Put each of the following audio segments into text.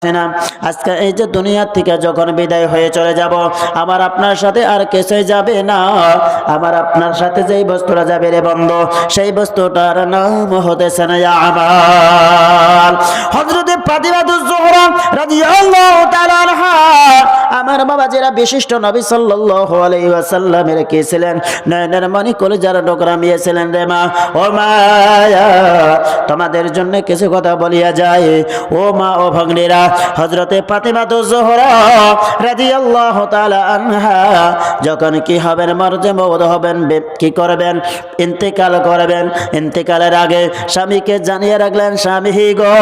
না আজকে এই যে দুনিয়া থেকে যখন বিদায় হয়ে চলে যাব আমার আপনার সাথে আর কিছুই যাবে না আমার আপনার সাথে যেই বস্তুটা যাবে রে বন্ধু সেই বস্তুটার নাম হতেছে না আমাল হযরত ফাতিমাতুজ জোহরা রাদিয়াল্লাহু তাআলা আনহা আমার বাবাজিরা বিশিষ্ট নবী সাল্লাল্লাহু আলাইহি ওয়াসাল্লামের কে ছিলেন নয়নের মনি কলিজার টুকরা মেয়ে ছিলেন রে মা ও মায়া তোমাদের জন্য কিছু কথা বলিয়া যায় ও মা ও ভগ্নীরা হযরতে ফাতিমাতুজ জোহরা রাদিয়াল্লাহু তাআলা আনহা যখন কি হবেন মরজে মওদ হবেন কি করবেন ইন্তেকাল করবেন ইন্তেকালের আগে স্বামীকে জানিয়ে রাখলেন স্বামী গো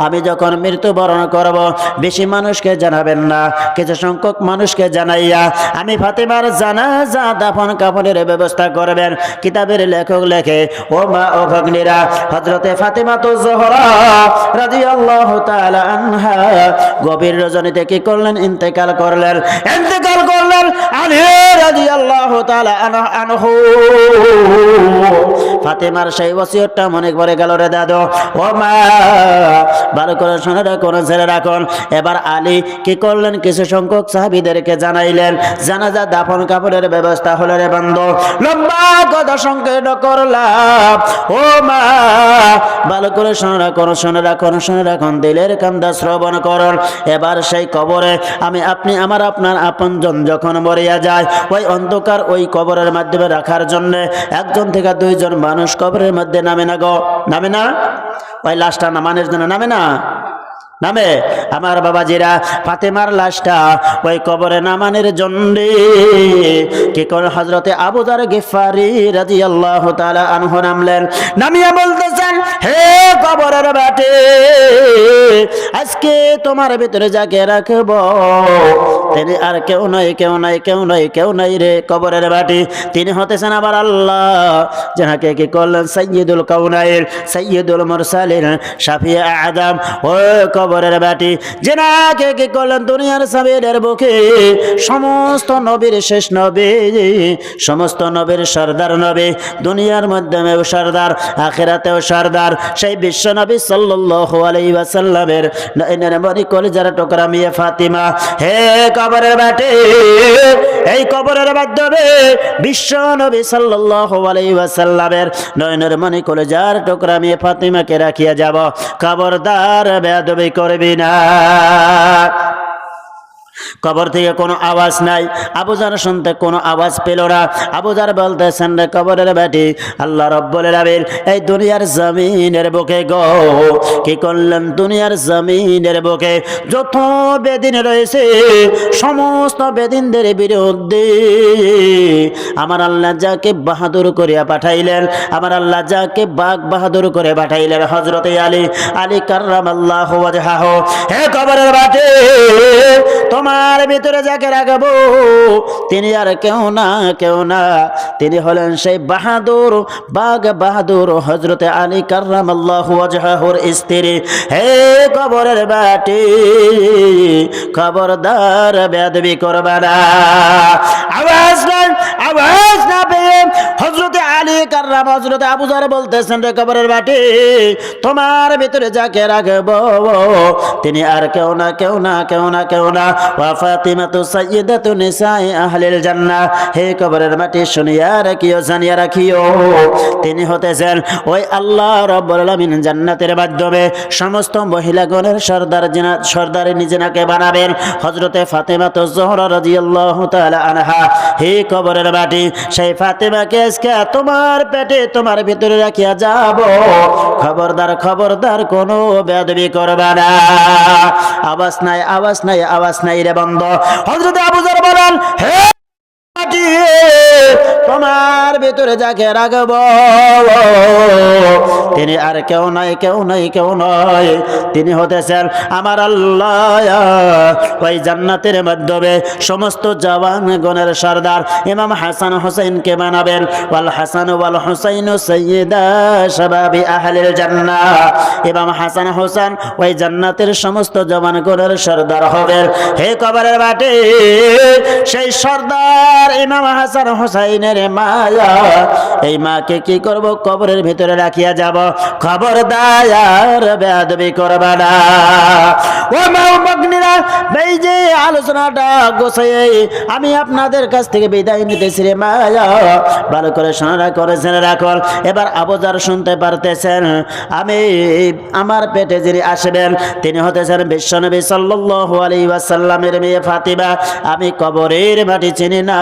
আমি যখন মৃত্যুবরণ করব বেশি মানুষকে জানাবেন না কিছু সংখ্যক মানুষকে জানাইয়া আমি ফাতিমার জানাজা দাফন কাফনের ব্যবস্থা করবেন কিতাবের লেখক লেখে ও মা ও ভগ্নীরা হযরতে ফাতিমাতুজ জোহরা রাদিয়াল্লাহু তাআলা আনহা গভীর রজনীতে কি করলেন ইন্তেকাল করলেন আলী রাদিয়াল্লাহু তাআলা আনহু ফাতিমার সেই ওসিয়তটা মনে পড়ে গেল রে দাদু ও মা ভালো করে শুনে রাখুন ছেড়ে রাখুন এবার আলী কি করলেন কিছু সংখ্যক সাহাবীদেরকে জানাইলেন জানাজা দাফন কাপড়ের ব্যবস্থা হলো রে বন্ধু লম্বা কথা সংকেত করলাম ও মা ভালো করে শুনে রাখুন দিলের কান্দা শ্রবণ করুন এবার সেই কবরে আমি আপনি আমার আপনার আপনজন যখন মরিয়া যায় ওই অন্ধকার ওই কবরের মাধ্যমে রাখার জন্য একজন থেকে দুইজন মানুষ কবরের মধ্যে নামে না গো নামে না ওই লাশটা নামানোর জন্য নামে না নামে আমার বাবাজিরা ফাতেমার লাশটা ওই কবরে নামানোর জন্য কি করে হযরতে আবু যার গিফারি রাদিয়াল্লাহু তাআলা আনহু নামলেন নামিয়া বলতেছেন হে কবরের বাটে আজকে তোমার ভিতরে যাকে রাখব তিনি আর কেউ নাই রে কবরের বাটে তিনি হতেছেন আবার আল্লাহ যাকে কি করলেন সাইয়্যিদুল কাউনাইন সাইয়্যিদুল মুরসালিন শাফিয়ে আদম ও কবরের বাটি যেনাকে কি করলেন দুনিয়ার সাবিরের বুকে সমস্ত নবীর শেষ নবী সমস্ত নবীর সরদার নবী দুনিয়ার মাধ্যমেও সরদার আখিরাতেও সরদার সেই বিশ্ব নবী সাল্লাল্লাহু আলাইহি ওয়াসাল্লামের নয়নের মনি কলিজার টুকরা মেয়ে ফাতিমা হে কবরের বাটি এই কবরের মাধ্যমে বিশ্ব নবী সাল্লাল্লাহু আলাইহি ওয়াসাল্লামের নয়নের মনি কলিজার টুকরা মেয়ে ফাতিমাকে রাখিয়া যাব খবরদার বেয়াদবি করবি না কবর থেকে কোনো আওয়াজ নাই আবু যার শুনতে কোনো আওয়াজ পেল না আবু যার বলতেছেন রে কবরের বেটি আল্লাহ রাব্বুল আলামিন এই দুনিয়ার জমিনের বুকে গো কি করলেন দুনিয়ার জমিনের বুকে যত বেদিন রয়েছে সমস্ত বেদিনদের বিরুদ্ধে আমার আল্লাহ যাকে বাহাদুর করিয়া পাঠাইলেন আমার আল্লাহ যাকে বাগ বাহাদুর করে পাঠাইলেন হযরতে আলী কাররামাল্লাহু ওয়াজহাহু হে কবরের বেটি তোমার ভিতরে যাকে রাখবো তিনি আর কেউ না তিনি হলেন সেই বাহাদুর বাগ বাহাদুর হযরতে আলী কাররামাল্লাহু ওয়াজহাহুর স্ত্রী হে কবরের বাটি খবরদার বেয়াদবি করবা না আওয়াজ না পেয়ে হযরতে আলী কাররাম হযরতে আবু যার বলতেছেন রে কবরের বাটি তোমার ভিতরে যাকে রাখবো তিনি আর কেউ না ওয়া ফাতিমাতু সাইয়্যিদাতু নিসাই আহলিল জান্নাহ হে কবরের মাটি শুনিয়া রাখিও জানিয়া রাখিও তিনি হতেছেন ওই আল্লাহ রাব্বুল আলামিন জান্নাতের মাধ্যমে সমস্ত মহিলাগণের সরদার নিজেকে বানাবেন হযরতে ফাতিমাতু জোহরা রাদিয়াল্লাহু তাআলা আনহা হে কবরের মাটি সেই ফাতিমাকে আজকে তোমার পেটে তোমার ভিতরে রাখিয়া যাব খবরদার কোনো বেয়াদবি করবা না আওয়াজ নাই রে বন্ধ হযরত আবু যার বলেন হে তোমার ভিতরে যাকে রাখব তিনি আর কেউ নয় তিনি হতেছেন আমার আল্লাহ ওই জান্নাতের মাধ্যমে সমস্ত জওয়ানগণের সরদার ইমাম হাসান হুসাইনকে বানাবেন ওয়াল হাসান ওয়াল হুসাইন সাইয়্যিদা শাবাবি আহলিল জান্নাহ ইমাম হাসান হুসাইন ওই জান্নাতের সমস্ত জওয়ানগণের সরদার হবেন হে কবরের বাটি সেই সরদার ইমাম হাসান হুসাইনের হুসাইনের মায়া, এই মাকে কি করব, কবরের ভিতরে রাখিয়া যাব। খবরদার বেয়াদবি করবা না। ও মা ও ভগ্নীরা, এই যে আলোচনাটা গোছাই আমি আপনাদের কাছ থেকে বিদায় নিতেছি রে মায়া, ভালো করে শোনা করেছেন রাখুন। এবার আবুজার শুনতে পারতেছেন, আমি আমার পেটে যিনি আসবেন তিনি হতেছেন বিশ্বনবী সাল্লাল্লাহু আলাইহি ওয়াসাল্লামের মেয়ে ফাতিমা। আমি কবরের মাটি চিনি না,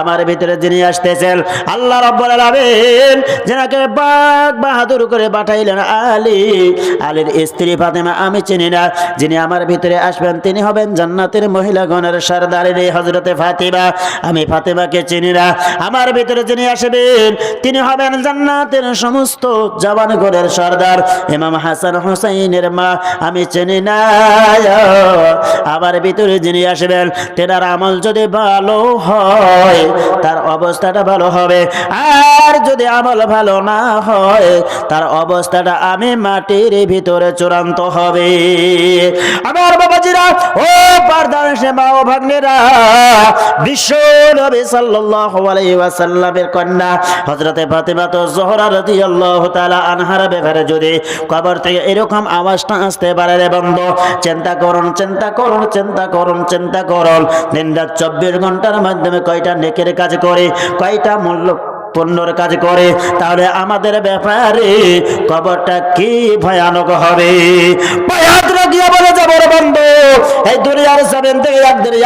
আমার ভিতরে যিনি আসতেছেন আল্লাহ রাব্বুল আলামিন যেনাকে বাক বাহাদুর করে পাঠাইলেন আলী, আলীর স্ত্রী ফাতিমা আমি চিনি না। যিনি আমার ভিতরে আসবেন তিনি হবেন জান্নাতের মহিলাগণের সরদারিনী হযরতে ফাতিমা, আমি ফাতিমাকে চিনি না। আমার ভিতরে যিনি আসবেন তিনি হবেন জান্নাতের সমস্ত জওয়ানগণের সরদার ইমাম হাসান হুসাইনের মা, আমি চিনি না। আমার ভিতরে যিনি আসবেন তেনার আমল যদি ভালো হয় তার অবস্থাটা ভালো হবে, আর যদি আমল ভালো না হয় তার অবস্থাটা আমি মাটির ভিতরে চূড়ান্ত হবে। আমার বাবাজিরা, ও পর্দার মা ও ভাগ্নেরা, বিশ্ব নবী সাল্লাল্লাহু আলাইহি ওয়াসাল্লামের কন্যা হযরতে ফাতিমা জোহরা রাদিয়াল্লাহু তাআলা আনহার ব্যাপারে যদি কবর থেকে এরকম আওয়াজটা আসতে পারে রে বন্ধু, চিন্তা করুন, চিন্তা করুন, চিন্তা করুন, চিন্তা করুন। দিন রাত 24 ঘন্টার মাধ্যমে কয়টা নেকের কাজ করে, কয়টা মূল্য পুণ্যর কাজ করে, তাহলে আমাদের ব্যাপারে কবরটা কি ভয়ানক হবে। গিয়ে বলে যাবো রে বন্ধু, এই দুনিয়ার জমিন থেকে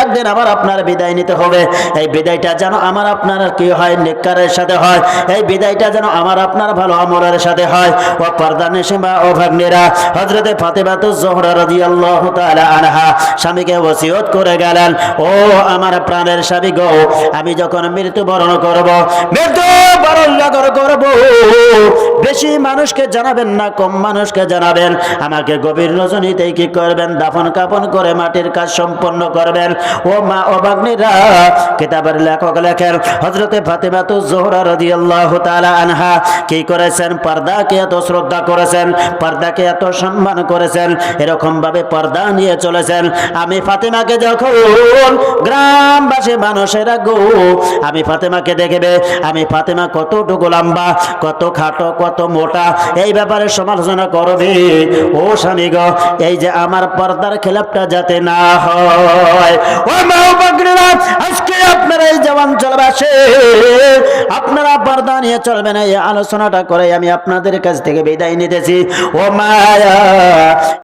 একদিন আমার আপনার বিদায় নিতে হবে। এই বিদায়টা যেন আমার আপনার কি হয়, নেককারের সাথে হয়। এই বিদায়টা যেন আমার আপনার ভালো আমলের সাথে হয়। ও পর্দানিশী মা ও ভাগ্নেরা, হযরতে ফাতিমা জোহরা রাদিয়াল্লাহু তাআলা আনহা স্বামীকে ওসিয়ত করে গেলেন, ও আমার প্রাণের স্বামী গো, আমি যখন মৃত্যুবরণ করব, মৃত্যুবরণ করব, বেশি মানুষকে জানাবেন না, কম মানুষকে জানাবেন। আমাকে গভীর রজনীতে কি করবেন, দাফন কাফন করে মাটির কাজ সম্পন্ন করবেন। ও মা ও ভাগ্নেরা, কিতাবের লেখক লেখেন হযরতে ফাতিমা জোহরা রাদিয়াল্লাহু তাআলা আনহা কি করেছেন, পর্দাকে এত শ্রদ্ধা করেছেন, পর্দাকে এত সম্মান করেছেন, এরকম ভাবে পর্দা নিয়ে চলেছেন। আমি ফাতিমাকে যখন গ্রামবাসী মানুষেরা গো, আমি ফাতিমাকে দেখবে, আমি ফাতিমা কতটুকু লম্বা, কত খাটো, কত মোটা, এই ব্যাপারে সমালোচনা করবে। ও স্বামী গো, এই যে আমার পর্দার খেলাপটা যাতে না হয়। ও মা ও ভগ্নেরা, আজকে আপনারা এই জওয়ান চলবাসে আপনারা পর্দা নিয়ে চলবেন, এই আলোচনাটা করে আমি আপনাদের কাছ থেকে বিদায় নিতেছি। ও মায়া,